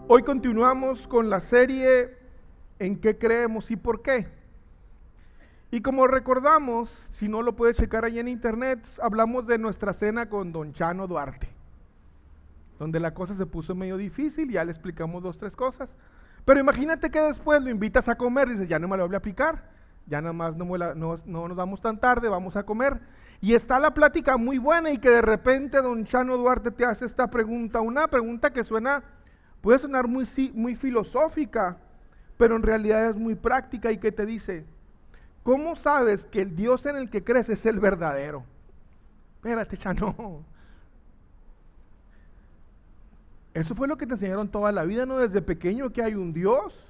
Hoy continuamos con la serie ¿En qué creemos y por qué? Y como recordamos, si no lo puedes checar ahí en internet, hablamos de nuestra cena con don Chano Duarte, donde la cosa se puso medio difícil, ya le explicamos 2, 3 cosas. Pero imagínate que después lo invitas a comer, dices, ya no me lo voy a aplicar, ya nada más no nos damos tan tarde, vamos a comer. Y está la plática muy buena y que de repente don Chano Duarte te hace esta pregunta, una pregunta que puede sonar muy filosófica, pero en realidad es muy práctica y que te dice, ¿cómo sabes que el Dios en el que crees es el verdadero? Espérate, Chano. Eso fue lo que te enseñaron toda la vida, ¿no? Desde pequeño que hay un Dios.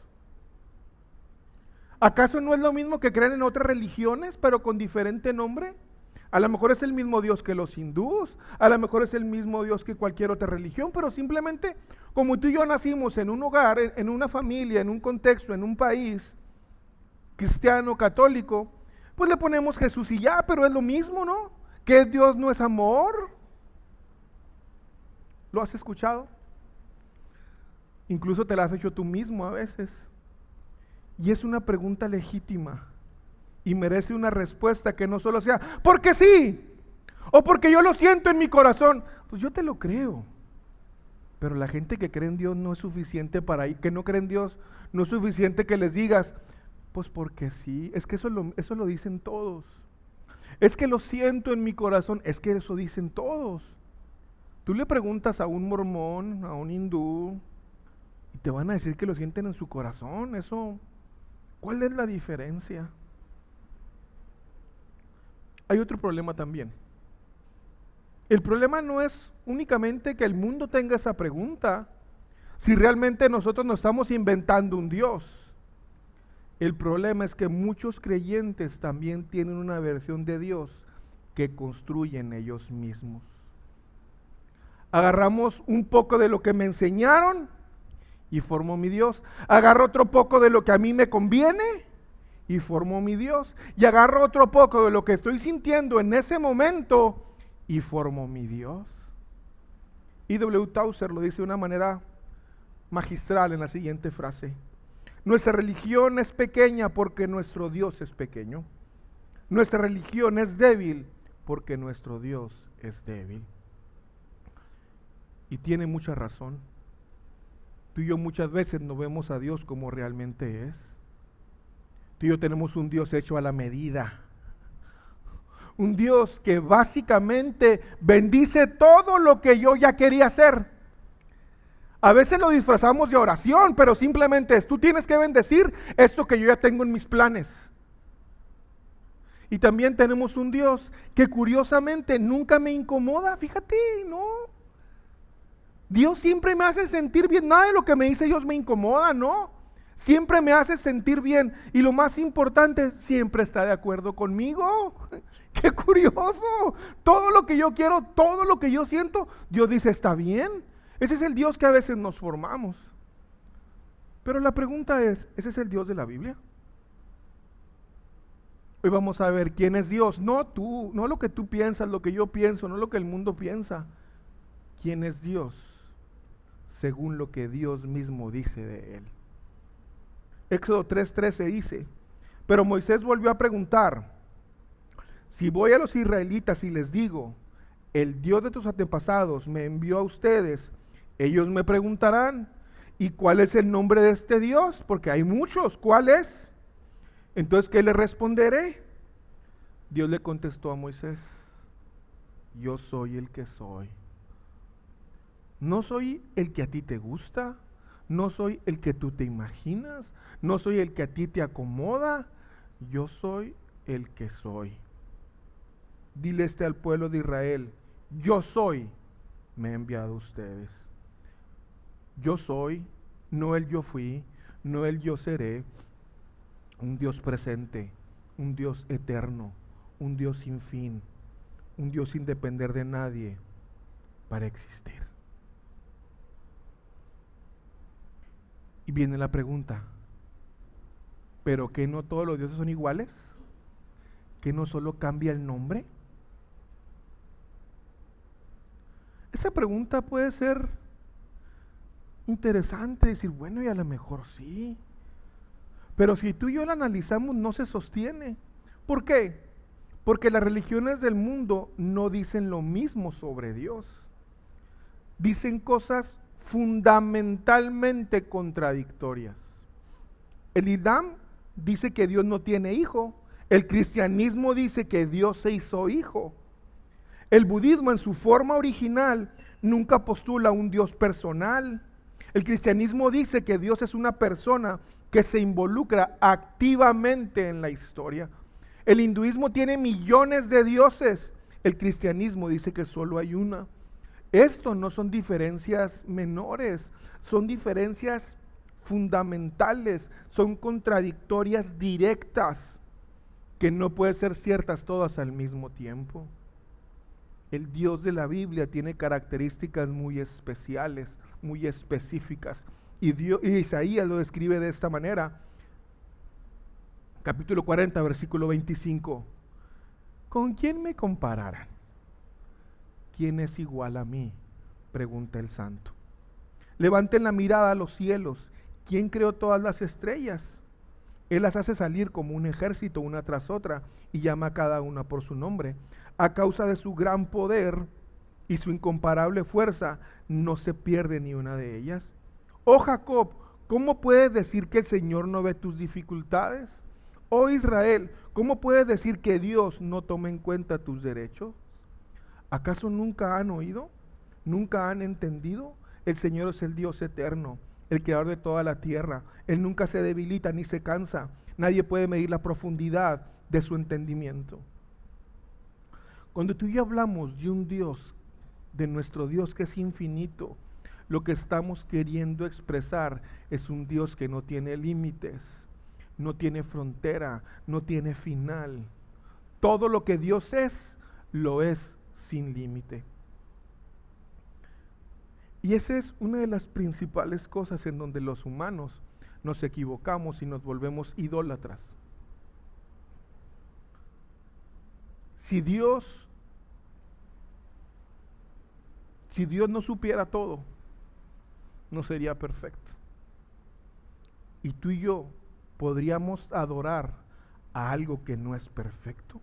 ¿Acaso no es lo mismo que creen en otras religiones, pero con diferente nombre? A lo mejor es el mismo Dios que los hindús, a lo mejor es el mismo Dios que cualquier otra religión, pero simplemente como tú y yo nacimos en un hogar, en una familia, en un contexto, en un país cristiano, católico, pues le ponemos Jesús y ya, pero es lo mismo, ¿no? ¿Que Dios no es amor? ¿Lo has escuchado? Incluso te la has hecho tú mismo a veces. Y es una pregunta legítima y merece una respuesta que no solo sea, porque sí, o porque yo lo siento en mi corazón. Pues yo te lo creo. Pero la gente que cree en Dios no es suficiente que no cree en Dios, no es suficiente que les digas, pues porque sí, es que eso lo dicen todos. Es que lo siento en mi corazón, es que eso dicen todos. Tú le preguntas a un mormón, a un hindú, y te van a decir que lo sienten en su corazón. Eso, ¿cuál es la diferencia? Hay otro problema también. El problema no es únicamente que el mundo tenga esa pregunta, si realmente nosotros nos estamos inventando un Dios. El problema es que muchos creyentes también tienen una versión de Dios que construyen ellos mismos. Agarramos un poco de lo que me enseñaron y formo mi Dios. Agarro otro poco de lo que a mí me conviene y formo mi Dios. Y agarro otro poco de lo que estoy sintiendo en ese momento y formo mi Dios. E.W. Tozer lo dice de una manera magistral en la siguiente frase. Nuestra religión es pequeña porque nuestro Dios es pequeño. Nuestra religión es débil porque nuestro Dios es débil. Y tiene mucha razón. Tú y yo muchas veces no vemos a Dios como realmente es. Tú y yo tenemos un Dios hecho a la medida. Un Dios que básicamente bendice todo lo que yo ya quería hacer. A veces lo disfrazamos de oración, pero simplemente es, tú tienes que bendecir esto que yo ya tengo en mis planes. Y también tenemos un Dios que curiosamente nunca me incomoda, fíjate, ¿no? Dios siempre me hace sentir bien, nada de lo que me dice Dios me incomoda, ¿no? Siempre me hace sentir bien y lo más importante, siempre está de acuerdo conmigo. ¡Qué curioso! Todo lo que yo quiero, todo lo que yo siento, Dios dice, está bien. Ese es el Dios que a veces nos formamos. Pero la pregunta es, ¿ese es el Dios de la Biblia? Hoy vamos a ver quién es Dios. No tú, no lo que tú piensas, lo que yo pienso, no lo que el mundo piensa. ¿Quién es Dios? Según lo que Dios mismo dice de él. Éxodo 3:13 dice, pero Moisés volvió a preguntar, si voy a los israelitas y les digo, el Dios de tus antepasados me envió a ustedes, ellos me preguntarán, ¿y cuál es el nombre de este Dios? Porque hay muchos, ¿cuál es? Entonces, ¿qué le responderé? Dios le contestó a Moisés, yo soy el que soy. No soy el que a ti te gusta, no soy el que tú te imaginas, no soy el que a ti te acomoda, yo soy el que soy. Dile al pueblo de Israel, yo soy, me he enviado a ustedes. Yo soy, no el yo fui, no el yo seré, un Dios presente, un Dios eterno, un Dios sin fin, un Dios sin depender de nadie para existir. Y viene la pregunta, ¿pero que no todos los dioses son iguales? ¿Que no solo cambia el nombre? Esa pregunta puede ser interesante decir, bueno, y a lo mejor sí. Pero si tú y yo lo analizamos, no se sostiene. ¿Por qué? Porque las religiones del mundo no dicen lo mismo sobre Dios. Dicen cosas fundamentalmente contradictorias. El Islam dice que Dios no tiene hijo. El cristianismo dice que Dios se hizo hijo. El budismo en su forma original nunca postula un Dios personal. El cristianismo dice que Dios es una persona que se involucra activamente en la historia. El hinduismo tiene millones de dioses. El cristianismo dice que solo hay una. Esto no son diferencias menores, son diferencias fundamentales, son contradictorias directas que no pueden ser ciertas todas al mismo tiempo. El Dios de la Biblia tiene características muy especiales, muy específicas. Y Isaías lo describe de esta manera. Capítulo 40, versículo 25. ¿Con quién me compararán? ¿Quién es igual a mí?, pregunta el santo. Levanten la mirada a los cielos. ¿Quién creó todas las estrellas? Él las hace salir como un ejército una tras otra y llama a cada una por su nombre. A causa de su gran poder y su incomparable fuerza, no se pierde ni una de ellas. Oh Jacob, ¿cómo puedes decir que el Señor no ve tus dificultades? Oh Israel, ¿cómo puedes decir que Dios no toma en cuenta tus derechos? ¿Acaso nunca han oído? ¿Nunca han entendido? El Señor es el Dios eterno, el creador de toda la tierra. Él nunca se debilita ni se cansa. Nadie puede medir la profundidad de su entendimiento. Cuando tú y yo hablamos de un Dios, de nuestro Dios que es infinito, lo que estamos queriendo expresar es un Dios que no tiene límites, no tiene frontera, no tiene final. Todo lo que Dios es, lo es sin límite. Y esa es una de las principales cosas en donde los humanos nos equivocamos y nos volvemos idólatras. Si Dios no supiera todo, no sería perfecto. Y tú y yo podríamos adorar a algo que no es perfecto.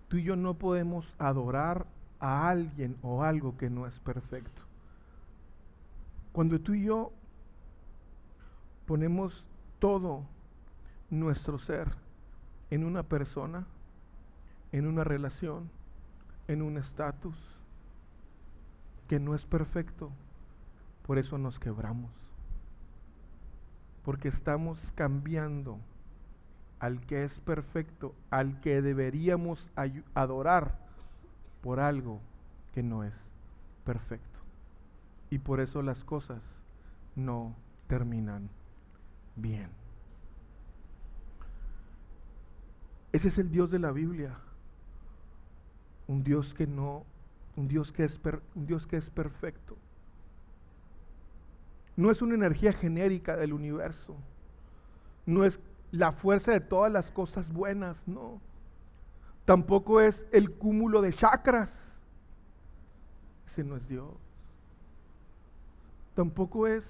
Tú y yo no podemos adorar a alguien o algo que no es perfecto. Cuando tú y yo ponemos todo nuestro ser en una persona, en una relación, en un estatus que no es perfecto, por eso nos quebramos. Porque estamos cambiando al que es perfecto, al que deberíamos adorar, por algo que no es perfecto. Y por eso las cosas no terminan bien. Ese es el Dios de la Biblia. Un Dios que es perfecto. No es una energía genérica del universo. No es la fuerza de todas las cosas buenas, no. Tampoco es el cúmulo de chakras. Ese no es Dios. Tampoco es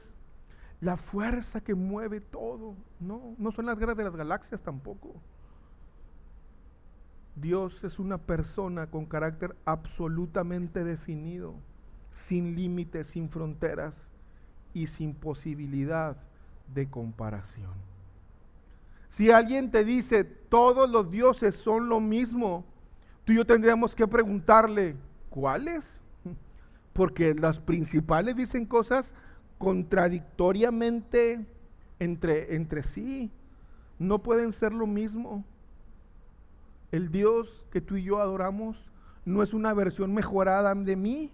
la fuerza que mueve todo. No, no son las guerras de las galaxias tampoco. Dios es una persona con carácter absolutamente definido, sin límites, sin fronteras y sin posibilidad de comparación. Si alguien te dice todos los dioses son lo mismo, tú y yo tendríamos que preguntarle, ¿cuáles? Porque las principales dicen cosas contradictoriamente entre sí. No pueden ser lo mismo. El Dios que tú y yo adoramos no es una versión mejorada de mí.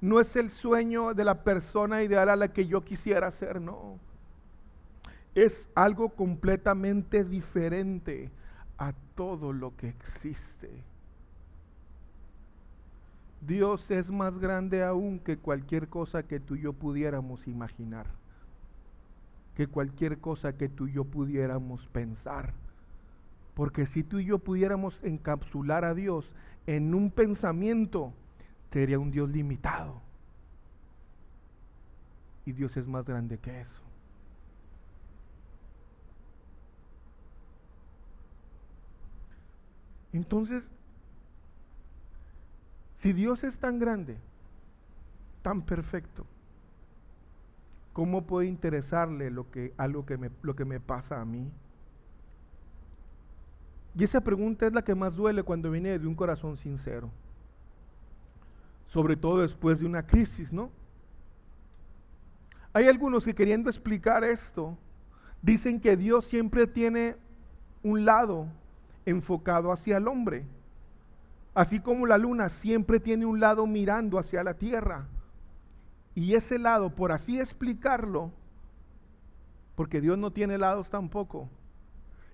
No es el sueño de la persona ideal a la que yo quisiera ser, no. Es algo completamente diferente a todo lo que existe. Dios es más grande aún que cualquier cosa que tú y yo pudiéramos imaginar, que cualquier cosa que tú y yo pudiéramos pensar. Porque si tú y yo pudiéramos encapsular a Dios en un pensamiento, sería un Dios limitado. y Dios es más grande que eso. Entonces, si Dios es tan grande, tan perfecto, ¿cómo puede interesarle lo que me pasa a mí? Y esa pregunta es la que más duele cuando viene de un corazón sincero. Sobre todo después de una crisis, ¿no? Hay algunos que, queriendo explicar esto, dicen que Dios siempre tiene un lado enfocado hacia el hombre, así como la luna siempre tiene un lado mirando hacia la tierra. Y ese lado, por así explicarlo, porque Dios no tiene lados tampoco,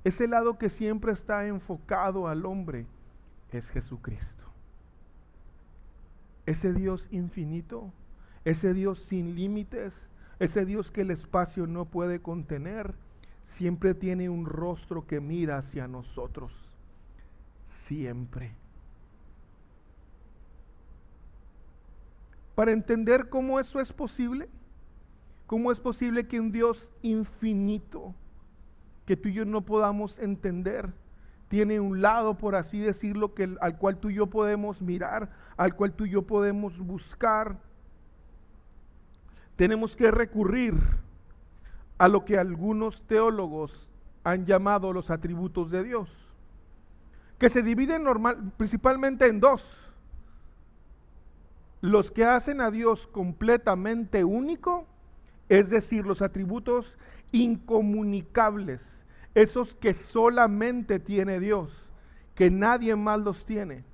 ese lado que siempre está enfocado al hombre es Jesucristo. Ese Dios infinito, ese Dios sin límites, ese Dios que el espacio no puede contener, siempre tiene un rostro que mira hacia nosotros. Siempre. Para entender cómo eso es posible, cómo es posible que un Dios infinito, que tú y yo no podamos entender, tiene un lado, por así decirlo, al cual tú y yo podemos mirar, al cual tú y yo podemos buscar, tenemos que recurrir a lo que algunos teólogos han llamado los atributos de Dios, que se dividen principalmente en dos: los que hacen a Dios completamente único, es decir, los atributos incomunicables, esos que solamente tiene Dios, que nadie más los tiene.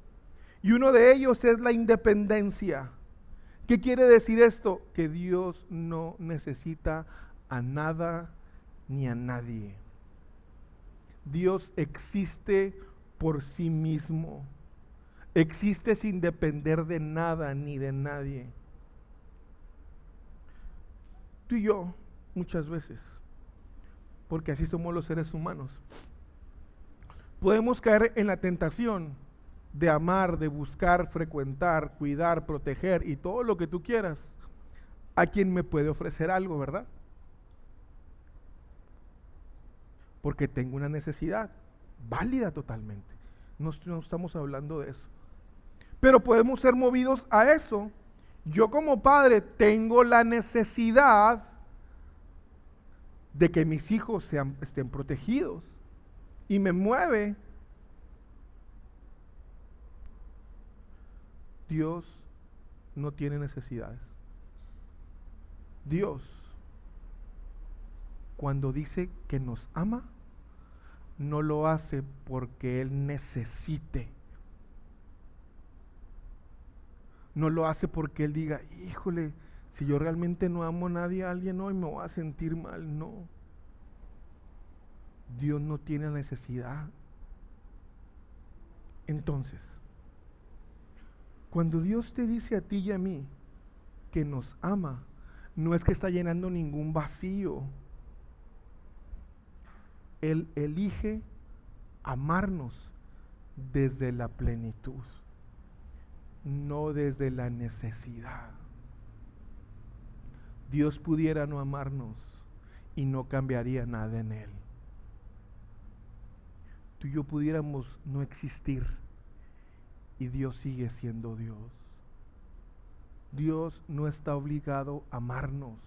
Y uno de ellos es la independencia. ¿Qué quiere decir esto? Que Dios no necesita a nada ni a nadie. Dios existe por sí mismo. Existe sin depender de nada ni de nadie. Tú y yo, muchas veces, porque así somos los seres humanos, podemos caer en la tentación de amar, de buscar, frecuentar, cuidar, proteger y todo lo que tú quieras a quien me puede ofrecer algo, ¿verdad? Porque tengo una necesidad válida totalmente. No estamos hablando de eso. Pero podemos ser movidos a eso. Yo como padre tengo la necesidad de que mis hijos estén protegidos. Y me mueve. Dios no tiene necesidades. Dios, cuando dice que nos ama, no lo hace porque Él necesite. No lo hace porque Él diga, híjole, si yo realmente no amo a nadie, a alguien hoy me voy a sentir mal. No. Dios no tiene necesidad. Entonces, cuando Dios te dice a ti y a mí que nos ama, no es que está llenando ningún vacío. Él elige amarnos desde la plenitud, no desde la necesidad. Dios pudiera no amarnos y no cambiaría nada en Él. Tú y yo pudiéramos no existir y Dios sigue siendo Dios. Dios no está obligado a amarnos.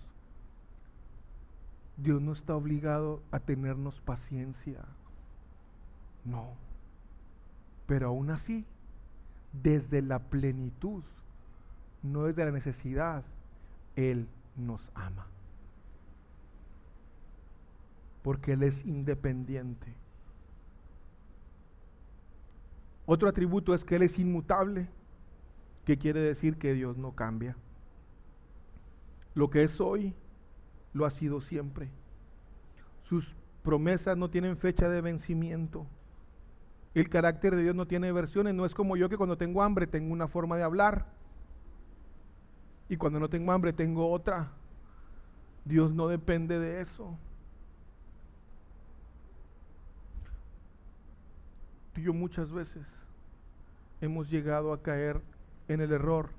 Dios no está obligado a tenernos paciencia. No. Pero aún así, desde la plenitud, no desde la necesidad, Él nos ama. Porque Él es independiente. Otro atributo es que Él es inmutable, que quiere decir que Dios no cambia. Lo que es hoy, lo ha sido siempre. Sus promesas no tienen fecha de vencimiento. El carácter de Dios no tiene versiones. No es como yo, que cuando tengo hambre tengo una forma de hablar y cuando no tengo hambre tengo otra. Dios no depende de eso. Tú y yo muchas veces hemos llegado a caer en el error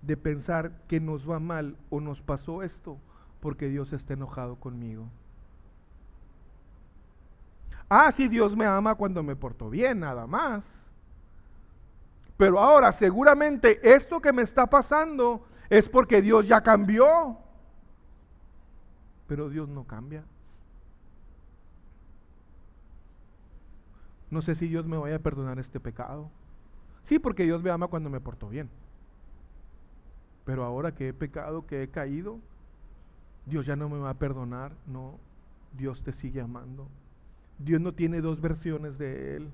de pensar que nos va mal o nos pasó esto porque Dios está enojado conmigo. Ah, sí, Dios me ama cuando me porto bien, nada más. Pero ahora, seguramente esto que me está pasando es porque Dios ya cambió. Pero Dios no cambia. No sé si Dios me vaya a perdonar este pecado. Sí, porque Dios me ama cuando me porto bien. Pero ahora que he pecado, que he caído, Dios ya no me va a perdonar. No, Dios te sigue amando. Dios no tiene dos versiones de Él.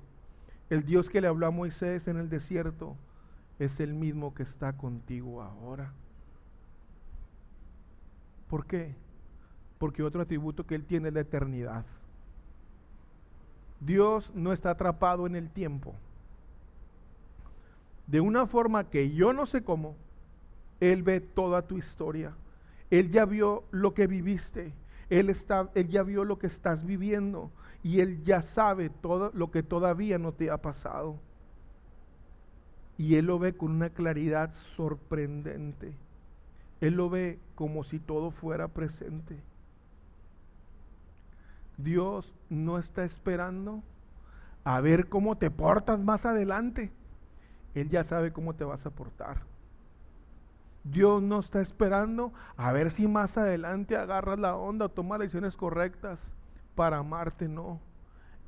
El Dios que le habló a Moisés en el desierto es el mismo que está contigo ahora. ¿Por qué? Porque otro atributo que Él tiene es la eternidad. Dios no está atrapado en el tiempo. De una forma que yo no sé cómo, Él ve toda tu historia. Él ya vio lo que viviste. Él ya vio lo que estás viviendo. Y Él ya sabe todo lo que todavía no te ha pasado. Y Él lo ve con una claridad sorprendente. Él lo ve como si todo fuera presente. Dios no está esperando a ver cómo te portas más adelante. Él ya sabe cómo te vas a portar. Dios no está esperando a ver si más adelante agarras la onda o tomas las decisiones correctas para amarte, no.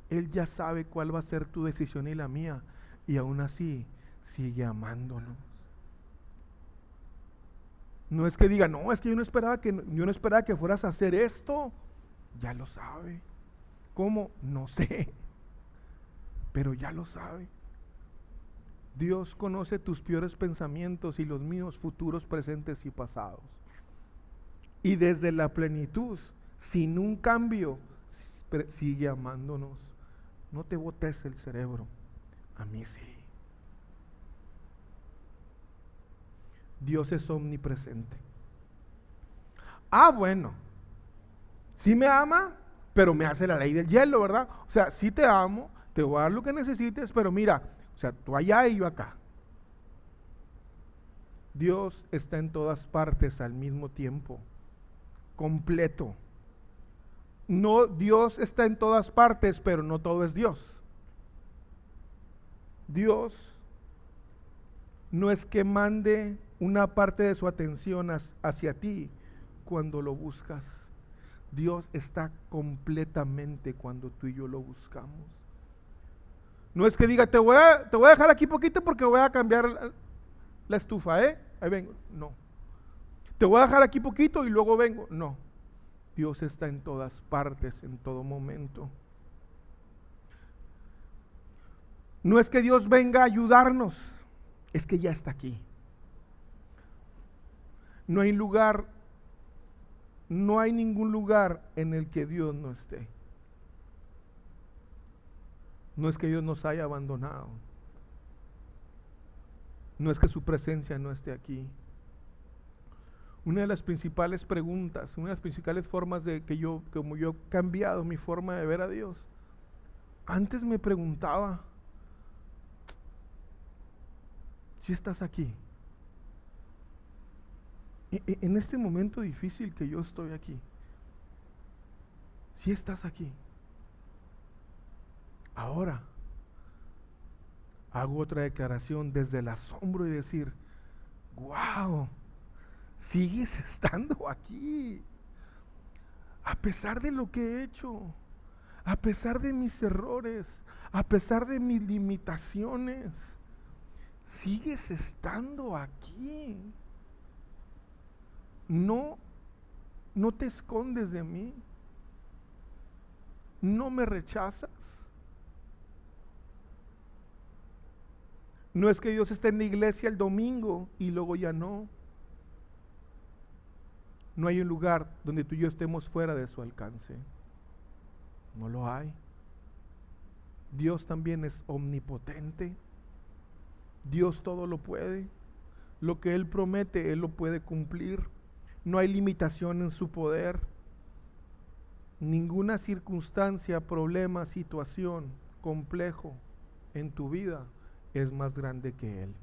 Él ya sabe cuál va a ser tu decisión y la mía, y aún así sigue amándonos. No es que diga, no, es que yo no esperaba que fueras a hacer esto. Ya lo sabe. ¿Cómo? No sé. Pero ya lo sabe. Dios conoce tus peores pensamientos y los míos, futuros, presentes y pasados. Y desde la plenitud, sin un cambio, sigue amándonos. No te botes el cerebro. A mí sí. Dios es omnipresente. Ah, bueno. Sí me ama, pero me hace la ley del hielo, ¿verdad? O sea, sí te amo, te voy a dar lo que necesites, pero mira, o sea, tú allá y yo acá. Dios está en todas partes al mismo tiempo, completo. No, Dios está en todas partes, pero no todo es Dios. Dios no es que mande una parte de su atención hacia ti cuando lo buscas. Dios está completamente cuando tú y yo lo buscamos. No es que diga, te voy a dejar aquí poquito porque voy a cambiar la estufa, ahí vengo. No. Te voy a dejar aquí poquito y luego vengo. No. Dios está en todas partes, en todo momento. No es que Dios venga a ayudarnos, es que ya está aquí. No hay ningún lugar en el que Dios no esté. No es que Dios nos haya abandonado. No es que su presencia no esté aquí. Una de las principales preguntas, una de las principales formas de como yo he cambiado mi forma de ver a Dios. Antes me preguntaba, si estás aquí. En este momento difícil que yo estoy aquí, si estás aquí. Ahora hago otra declaración desde el asombro y decir, wow, sigues estando aquí, a pesar de lo que he hecho, a pesar de mis errores, a pesar de mis limitaciones, sigues estando aquí. No te escondes de mí, no me rechazas. No es que Dios esté en la iglesia el domingo y luego ya no. No hay un lugar donde tú y yo estemos fuera de su alcance. No lo hay. Dios también es omnipotente. Dios todo lo puede. Lo que Él promete, Él lo puede cumplir. No hay limitación en su poder. Ninguna circunstancia, problema, situación, complejo en tu vida es más grande que Él.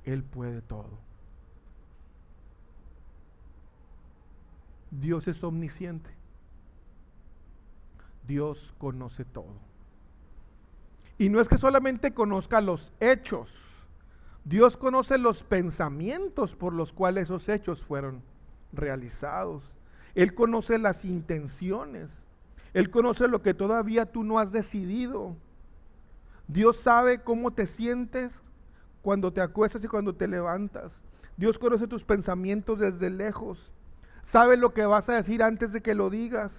Él puede todo. Dios es omnisciente. Dios conoce todo. Y no es que solamente conozca los hechos. Dios conoce los pensamientos por los cuales esos hechos fueron realizados. Él conoce las intenciones. Él conoce lo que todavía tú no has decidido. Dios sabe cómo te sientes cuando te acuestas y cuando te levantas. Dios conoce tus pensamientos desde lejos. Sabe lo que vas a decir antes de que lo digas.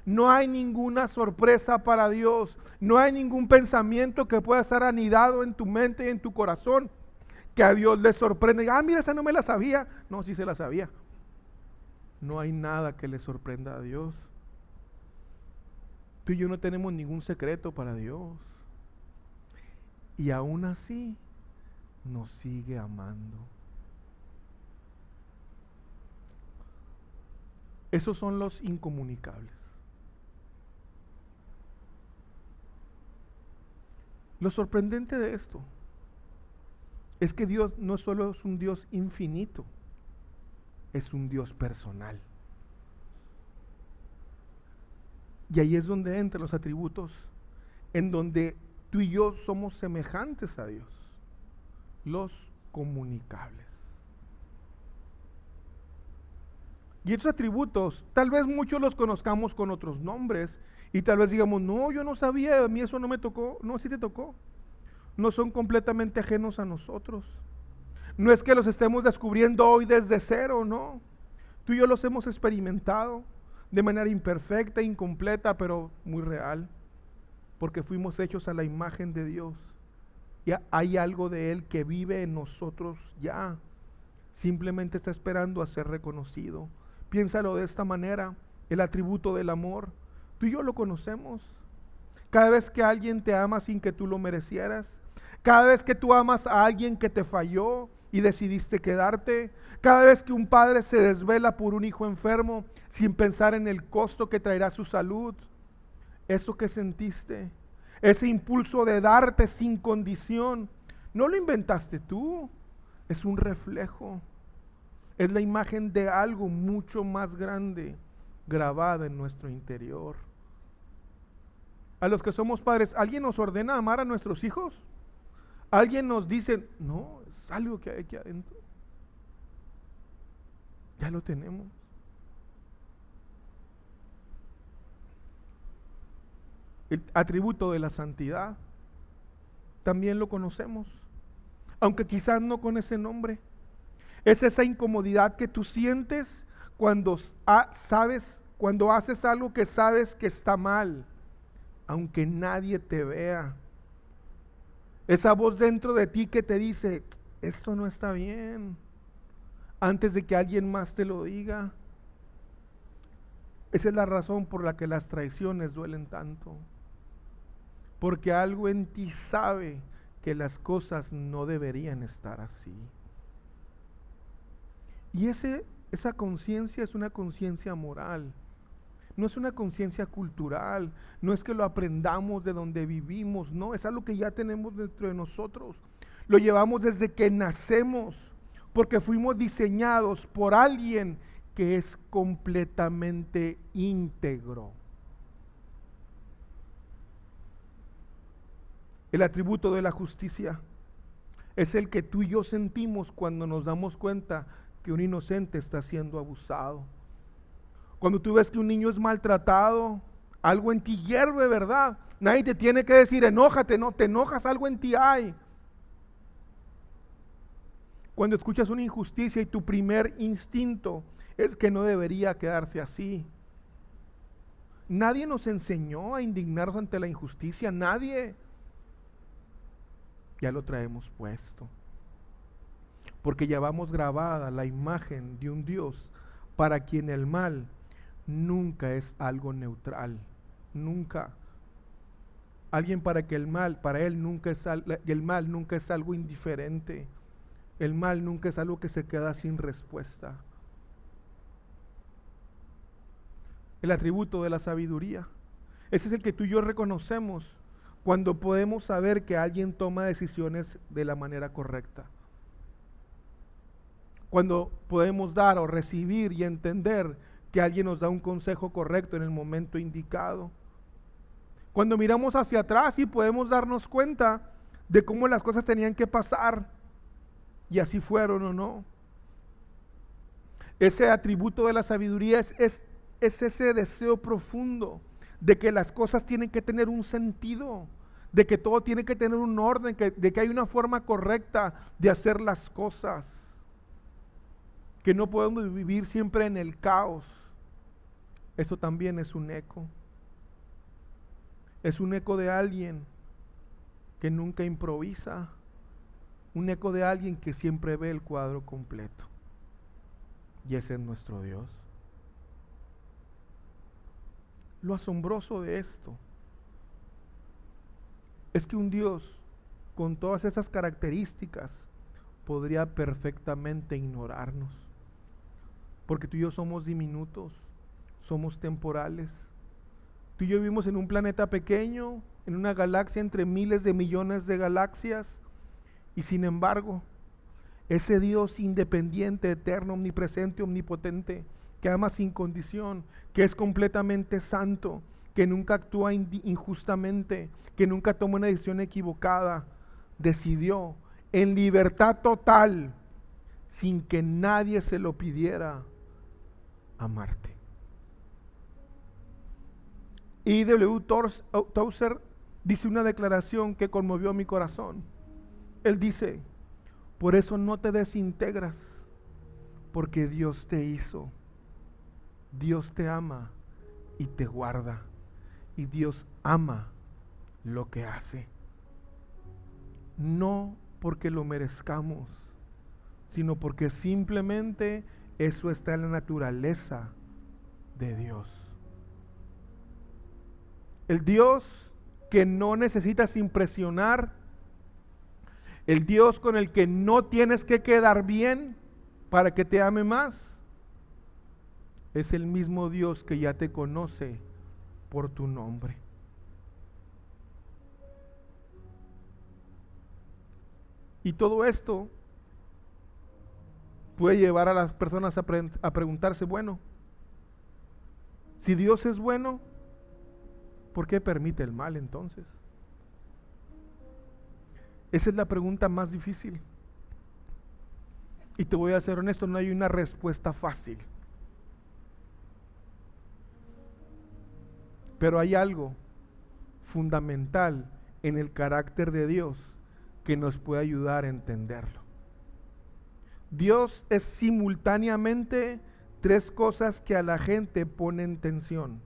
No hay ninguna sorpresa para Dios. No hay ningún pensamiento que pueda estar anidado en tu mente y en tu corazón que a Dios le sorprende. Ah, mira, esa no me la sabía. No, sí se la sabía. No hay nada que le sorprenda a Dios. Tú y yo no tenemos ningún secreto para Dios. Y aún así nos sigue amando. Esos son los incomunicables. Lo sorprendente de esto es que Dios no solo es un Dios infinito, es un Dios personal. Y ahí es donde entran los atributos, en donde tú y yo somos semejantes a Dios, los comunicables. Y estos atributos, tal vez muchos los conozcamos con otros nombres, y tal vez digamos, no, yo no sabía, a mí eso no me tocó. No, sí te tocó. No son completamente ajenos a nosotros. No es que los estemos descubriendo hoy desde cero, no. Tú y yo los hemos experimentado de manera imperfecta, incompleta, pero muy real, porque fuimos hechos a la imagen de Dios. Y hay algo de Él que vive en nosotros ya. Simplemente está esperando a ser reconocido. Piénsalo de esta manera, el atributo del amor. Tú y yo lo conocemos. Cada vez que alguien te ama sin que tú lo merecieras, cada vez que tú amas a alguien que te falló y decidiste quedarte, cada vez que un padre se desvela por un hijo enfermo sin pensar en el costo que traerá su salud, eso que sentiste, ese impulso de darte sin condición, no lo inventaste tú, es un reflejo, es la imagen de algo mucho más grande grabada en nuestro interior. A los que somos padres, ¿alguien nos ordena amar a nuestros hijos? ¿Alguien nos dice, no, es algo que hay aquí adentro? Ya lo tenemos. El atributo de la santidad también lo conocemos, aunque quizás no con ese nombre. Es esa incomodidad que tú sientes cuando cuando haces algo que sabes que está mal, aunque nadie te vea. Esa voz dentro de ti que te dice, esto no está bien, antes de que alguien más te lo diga. Esa es la razón por la que las traiciones duelen tanto. Porque algo en ti sabe que las cosas no deberían estar así. Y esa conciencia es una conciencia moral. No es una conciencia cultural, no es que lo aprendamos de donde vivimos, no, es algo que ya tenemos dentro de nosotros. Lo llevamos desde que nacemos, porque fuimos diseñados por alguien que es completamente íntegro. El atributo de la justicia es el que tú y yo sentimos cuando nos damos cuenta que un inocente está siendo abusado. Cuando tú ves que un niño es maltratado, algo en ti hierve, ¿verdad? Nadie te tiene que decir, enójate, no, te enojas, algo en ti hay. Cuando escuchas una injusticia y tu primer instinto es que no debería quedarse así. Nadie nos enseñó a indignarnos ante la injusticia, nadie. Ya lo traemos puesto. Porque llevamos grabada la imagen de un Dios para quien el mal nunca es algo neutral, nunca. Alguien para que el mal, para él nunca es el mal nunca es algo indiferente. El mal nunca es algo que se queda sin respuesta. El atributo de la sabiduría, ese es el que tú y yo reconocemos cuando podemos saber que alguien toma decisiones de la manera correcta. Cuando podemos dar o recibir y entender que alguien nos da un consejo correcto en el momento indicado. Cuando miramos hacia atrás y podemos darnos cuenta de cómo las cosas tenían que pasar y así fueron o no. Ese atributo de la sabiduría es ese deseo profundo de que las cosas tienen que tener un sentido, de que todo tiene que tener un orden, de que hay una forma correcta de hacer las cosas, que no podemos vivir siempre en el caos. Eso también es un eco. Es un eco de alguien que nunca improvisa, un eco de alguien que siempre ve el cuadro completo. Y ese es nuestro Dios. Lo asombroso de esto es que un Dios con todas esas características podría perfectamente ignorarnos. Porque tú y yo somos diminutos, somos temporales. Tú y yo vivimos en un planeta pequeño, en una galaxia entre miles de millones de galaxias, y sin embargo, ese Dios independiente, eterno, omnipresente, omnipotente, que ama sin condición, que es completamente santo, que nunca actúa injustamente, que nunca toma una decisión equivocada, decidió en libertad total, sin que nadie se lo pidiera, amarte. E.W. Tozer dice una declaración que conmovió mi corazón. Él dice: por eso no te desintegras, porque Dios te hizo. Dios te ama y te guarda. Y Dios ama lo que hace. No porque lo merezcamos, sino porque simplemente eso está en la naturaleza de Dios. El Dios que no necesitas impresionar, el Dios con el que no tienes que quedar bien para que te ame más, es el mismo Dios que ya te conoce por tu nombre. Y todo esto puede llevar a las personas a preguntarse, bueno, si Dios es bueno, ¿por qué permite el mal entonces? Esa es la pregunta más difícil. Y te voy a ser honesto, no hay una respuesta fácil. Pero hay algo fundamental en el carácter de Dios que nos puede ayudar a entenderlo. Dios es simultáneamente tres cosas que a la gente ponen tensión.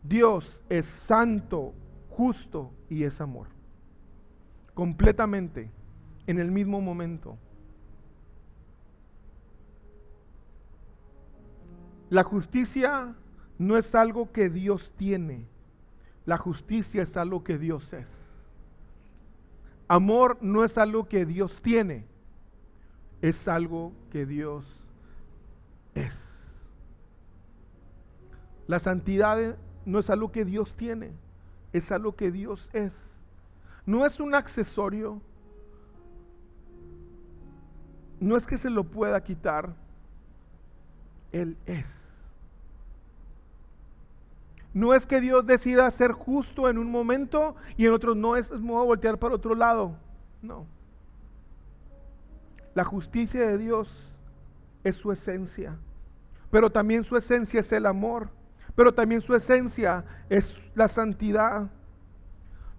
Dios es santo, justo y es amor. Completamente, en el mismo momento. La justicia no es algo que Dios tiene. La justicia es algo que Dios es. Amor no es algo que Dios tiene. Es algo que Dios es. La santidad no es algo que Dios tiene. Es algo que Dios es. No es un accesorio. No es que se lo pueda quitar. Él es. No es que Dios decida ser justo en un momento y en otro no, es modo de voltear para otro lado. No. La justicia de Dios es su esencia, pero también su esencia es el amor, pero también su esencia es la santidad.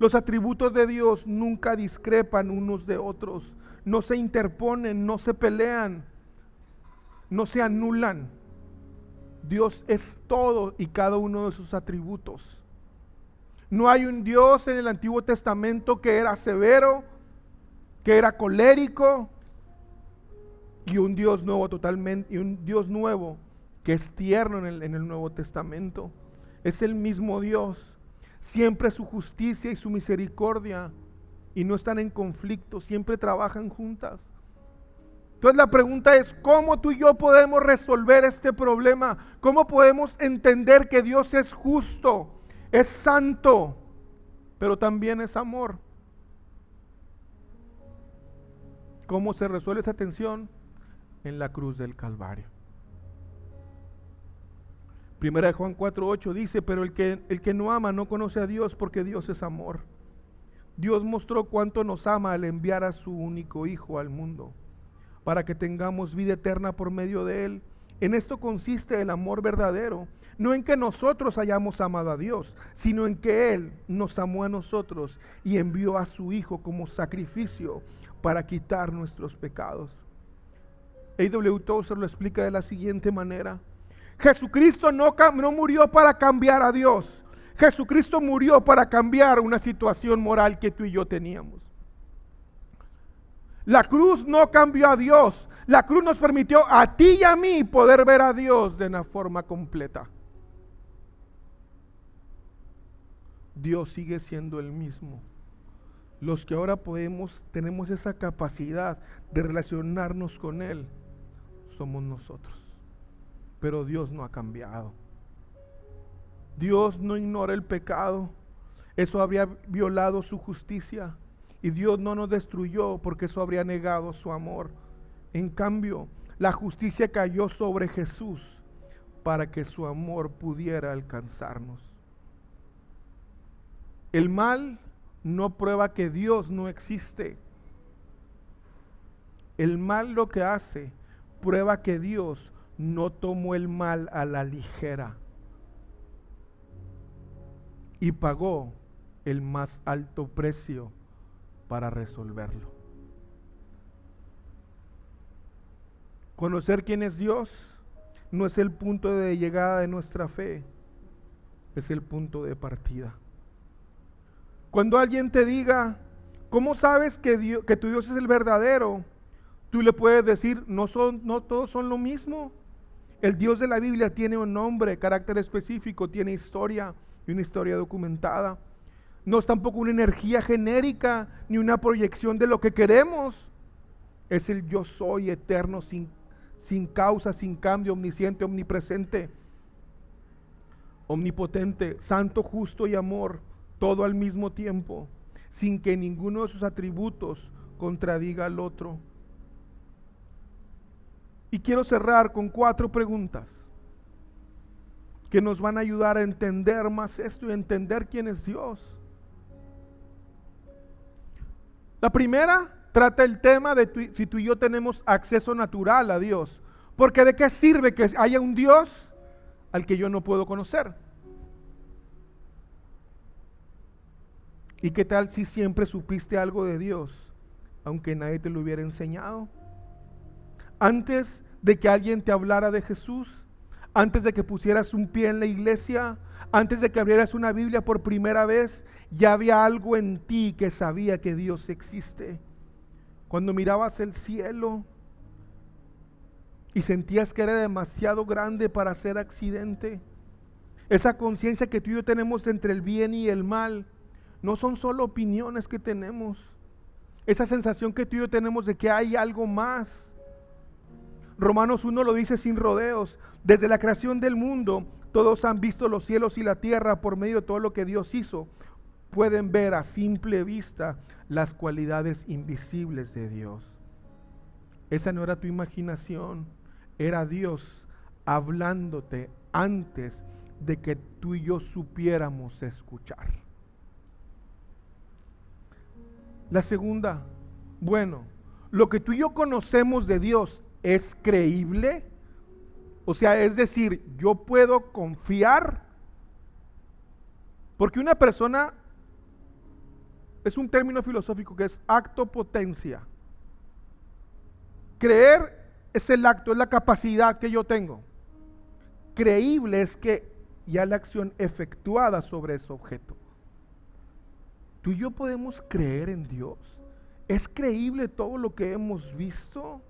Los atributos de Dios nunca discrepan unos de otros, no se interponen, no se pelean, no se anulan. Dios es todo y cada uno de sus atributos. No hay un Dios en el Antiguo Testamento que era severo, que era colérico, y un Dios nuevo totalmente, y un Dios nuevo que es tierno en el Nuevo Testamento. Es el mismo Dios. Siempre su justicia y su misericordia, y no están en conflicto, siempre trabajan juntas. Entonces la pregunta es, ¿cómo tú y yo podemos resolver este problema? ¿Cómo podemos entender que Dios es justo, es santo, pero también es amor? ¿Cómo se resuelve esa tensión? en la cruz del Calvario. Primera de Juan 4:8 dice, pero el que no ama no conoce a Dios, porque Dios es amor. Dios mostró cuánto nos ama al enviar a su único Hijo al mundo, para que tengamos vida eterna por medio de Él. En esto consiste el amor verdadero, no en que nosotros hayamos amado a Dios, sino en que Él nos amó a nosotros y envió a su Hijo como sacrificio para quitar nuestros pecados. A.W. Tozer lo explica de la siguiente manera: Jesucristo no murió para cambiar a Dios. Jesucristo murió para cambiar una situación moral que tú y yo teníamos. La cruz no cambió a Dios. La cruz nos permitió a ti y a mí poder ver a Dios de una forma completa. Dios sigue siendo el mismo. Los que ahora tenemos esa capacidad de relacionarnos con Él, somos nosotros. Pero Dios no ha cambiado. Dios no ignora el pecado. Eso habría violado su justicia. Y Dios no nos destruyó porque eso habría negado su amor. En cambio, la justicia cayó sobre Jesús para que su amor pudiera alcanzarnos. El mal no prueba que Dios no existe. El mal lo que hace, prueba que Dios no tomó el mal a la ligera y pagó el más alto precio para resolverlo. Conocer quién es Dios no es el punto de llegada de nuestra fe, es el punto de partida. Cuando alguien te diga, ¿cómo sabes que tu Dios es el verdadero? Tú le puedes decir, no todos son lo mismo. El Dios de la Biblia tiene un nombre, carácter específico, tiene historia y una historia documentada. No es tampoco una energía genérica ni una proyección de lo que queremos. Es el yo soy eterno, sin causa, sin cambio, omnisciente, omnipresente, omnipotente, santo, justo y amor, todo al mismo tiempo, sin que ninguno de sus atributos contradiga al otro. Y quiero cerrar con 4 preguntas que nos van a ayudar a entender más esto y a entender quién es Dios. La primera trata el tema de si tú y yo tenemos acceso natural a Dios. Porque ¿de qué sirve que haya un Dios al que yo no puedo conocer? ¿Y qué tal si siempre supiste algo de Dios, aunque nadie te lo hubiera enseñado? Antes de que alguien te hablara de Jesús, antes de que pusieras un pie en la iglesia, antes de que abrieras una Biblia por primera vez, ya había algo en ti que sabía que Dios existe. Cuando mirabas el cielo y sentías que era demasiado grande para ser accidente, esa conciencia que tú y yo tenemos entre el bien y el mal, no son solo opiniones que tenemos. Esa sensación que tú y yo tenemos de que hay algo más. Romanos 1 lo dice sin rodeos. Desde la creación del mundo, todos han visto los cielos y la tierra por medio de todo lo que Dios hizo. Pueden ver a simple vista las cualidades invisibles de Dios. Esa no era tu imaginación, era Dios hablándote antes de que tú y yo supiéramos escuchar. La segunda, bueno, lo que tú y yo conocemos de Dios es creíble. O sea, es decir, yo puedo confiar, porque una persona es un término filosófico que es acto potencia. Creer es el acto, es la capacidad que yo tengo. Creíble es que ya la acción efectuada sobre ese objeto. Tú y yo podemos creer en Dios. ¿Es creíble todo lo que hemos visto?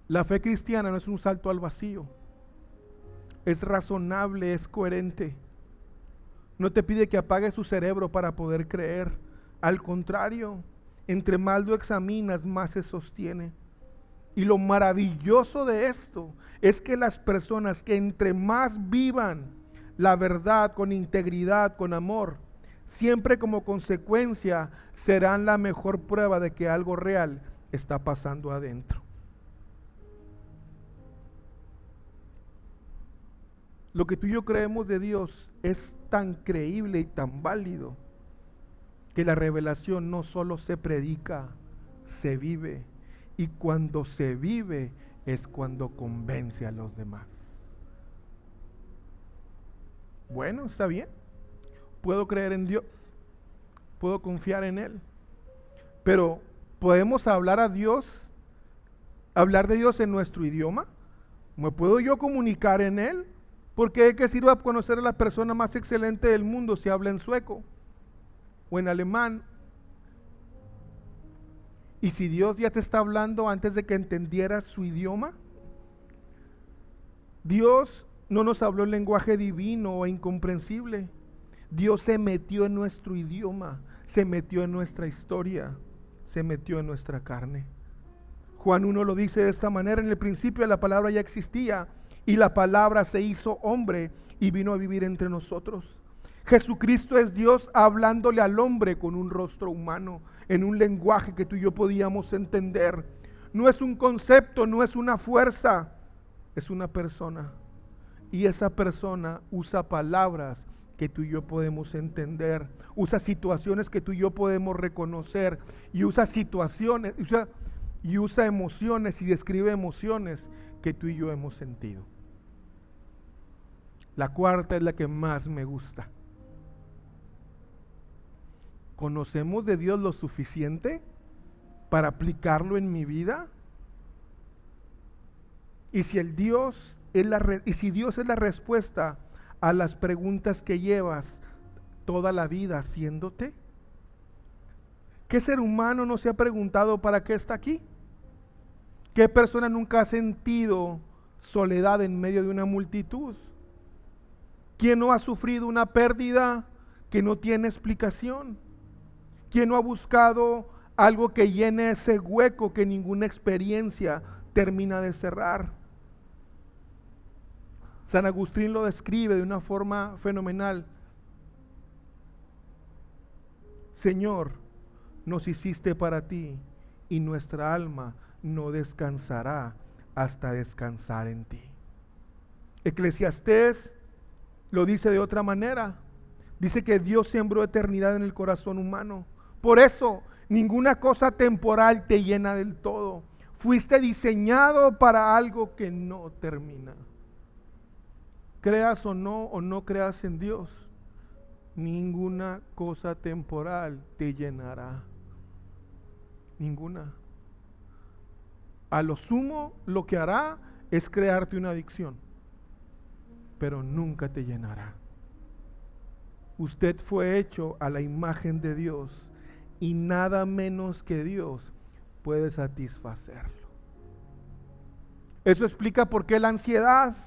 La fe cristiana no es un salto al vacío. Es razonable, es coherente. No te pide que apagues tu cerebro para poder creer. Al contrario, entre más lo examinas, más se sostiene. Y lo maravilloso de esto es que las personas que entre más vivan la verdad con integridad, con amor, siempre como consecuencia serán la mejor prueba de que algo real está pasando adentro. Lo que tú y yo creemos de Dios es tan creíble y tan válido que la revelación no solo se predica, se vive. Y cuando se vive es cuando convence a los demás. Bueno, está bien. Puedo creer en Dios. Puedo confiar en Él. Pero ¿podemos hablar de Dios en nuestro idioma? ¿Me puedo yo comunicar en Él? Porque ¿de qué sirve conocer a la persona más excelente del mundo si habla en sueco o en alemán? Y si Dios ya te está hablando antes de que entendieras su idioma. Dios no nos habló en lenguaje divino o incomprensible. Dios se metió en nuestro idioma, se metió en nuestra historia, se metió en nuestra carne. Juan 1 lo dice de esta manera: en el principio la palabra ya existía y la palabra se hizo hombre y vino a vivir entre nosotros. Jesucristo es Dios hablándole al hombre con un rostro humano, en un lenguaje que tú y yo podíamos entender. No es un concepto, no es una fuerza, es una persona. Y esa persona usa palabras que tú y yo podemos entender, usa situaciones que tú y yo podemos reconocer, y usa situaciones, usa emociones y describe emociones que tú y yo hemos sentido. La cuarta es la que más me gusta. ¿Conocemos de Dios lo suficiente para aplicarlo en mi vida? Y si Dios es la respuesta a las preguntas que llevas toda la vida haciéndote. ¿Qué ser humano no se ha preguntado para qué está aquí? ¿Qué persona nunca ha sentido soledad en medio de una multitud? ¿Quién no ha sufrido una pérdida que no tiene explicación? ¿Quién no ha buscado algo que llene ese hueco que ninguna experiencia termina de cerrar? San Agustín lo describe de una forma fenomenal. Señor, nos hiciste para ti y nuestra alma no descansará hasta descansar en ti. Eclesiastés lo dice de otra manera. Dice que Dios sembró eternidad en el corazón humano. Por eso, ninguna cosa temporal te llena del todo. Fuiste diseñado para algo que no termina. Creas o no creas en Dios, ninguna cosa temporal te llenará. Ninguna. A lo sumo, lo que hará es crearte una adicción, pero nunca te llenará. Usted fue hecho a la imagen de Dios y nada menos que Dios puede satisfacerlo. Eso explica por qué la ansiedad.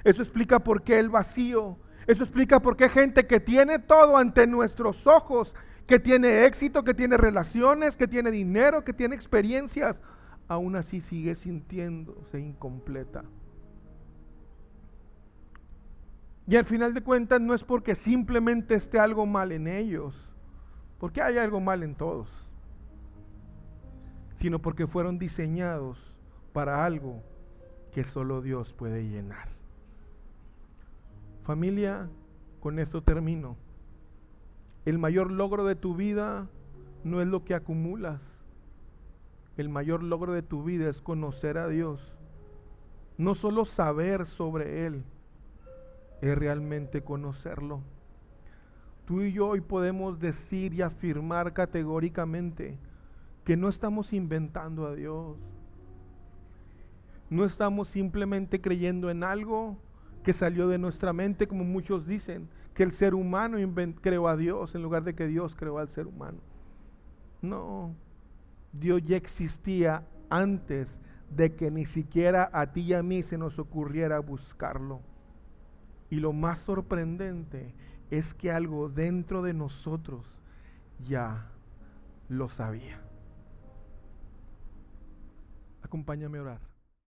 Eso explica por qué el vacío. Eso explica por qué gente que tiene todo ante nuestros ojos, que tiene éxito, que tiene relaciones, que tiene dinero, que tiene experiencias, aún así sigue sintiéndose incompleta. Y al final de cuentas no es porque simplemente esté algo mal en ellos, porque hay algo mal en todos, sino porque fueron diseñados para algo que solo Dios puede llenar. Familia, con esto termino. El mayor logro de tu vida no es lo que acumulas. El mayor logro de tu vida es conocer a Dios. No solo saber sobre Él, es realmente conocerlo. Tú y yo hoy podemos decir y afirmar categóricamente que no estamos inventando a Dios. No estamos simplemente creyendo en algo que salió de nuestra mente, como muchos dicen, que el ser humano creó a Dios en lugar de que Dios creó al ser humano. No, Dios ya existía antes de que ni siquiera a ti y a mí se nos ocurriera buscarlo. Y lo más sorprendente es que algo dentro de nosotros ya lo sabía. Acompáñame a orar.